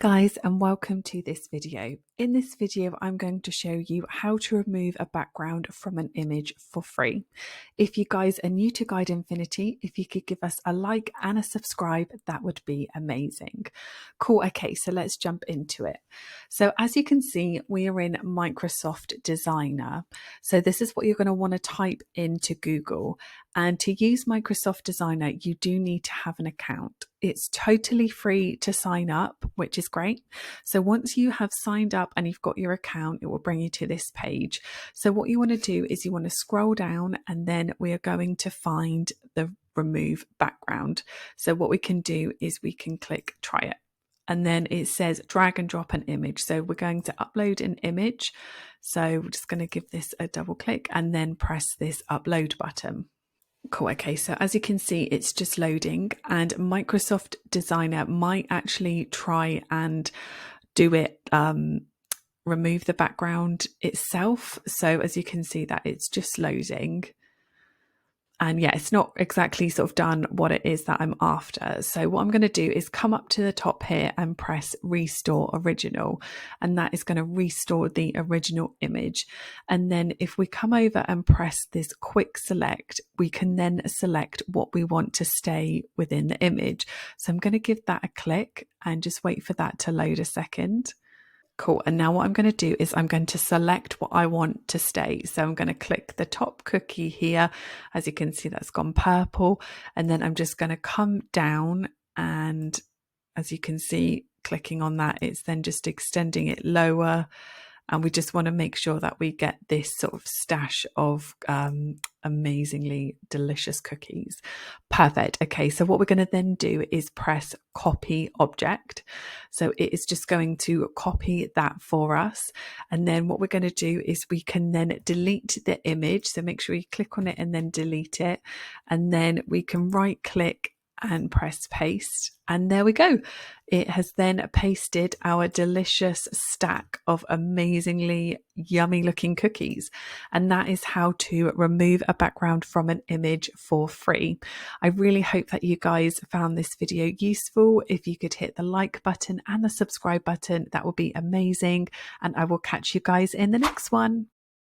Guys, and welcome to this video. In this video, I'm going to show you how to remove a background from an image for free. If you guys are new to Guide Infinity, if you could give us a like and a subscribe, that would be amazing. Cool. Okay, so let's jump into it. So as you can see, we are in Microsoft Designer. So this is what you're going to want to type into Google. And to use Microsoft Designer, you do need to have an account. It's totally free to sign up, which is great. So once you have signed up and you've got your account, it will bring you to this page. So what you want to do is you want to scroll down, and then we are going to find the remove background. So what we can do is we can click try it. And then it says drag and drop an image. So we're going to upload an image. So we're just going to give this a double click and then press this upload button. Cool. Okay, so as you can see, it's just loading, and Microsoft Designer might actually try and do it, remove the background itself. So as you can see that it's just loading. And yeah, it's not exactly sort of done what it is that I'm after. So what I'm going to do is come up to the top here and press restore original. And that is going to restore the original image. And then if we come over and press this quick select, we can then select what we want to stay within the image. So I'm going to give that a click and just wait for that to load a second. Cool. And now what I'm going to do is I'm going to select what I want to stay. So I'm going to click the top cookie here. As you can see, that's gone purple. And then I'm just going to come down, and as you can see, clicking on that, it's then just extending it lower. And we just want to make sure that we get this sort of stash of amazingly delicious cookies. Perfect. Okay, so what we're going to then do is press copy object. So it is just going to copy that for us. And then what we're going to do is we can then delete the image. So make sure you click on it and then delete it. And then we can right click and press paste, and there we go. It has then pasted our delicious stack of amazingly yummy looking cookies, and that is how to remove a background from an image for free. I really hope that you guys found this video useful. If you could hit the like button and the subscribe button, that would be amazing, and I will catch you guys in the next one.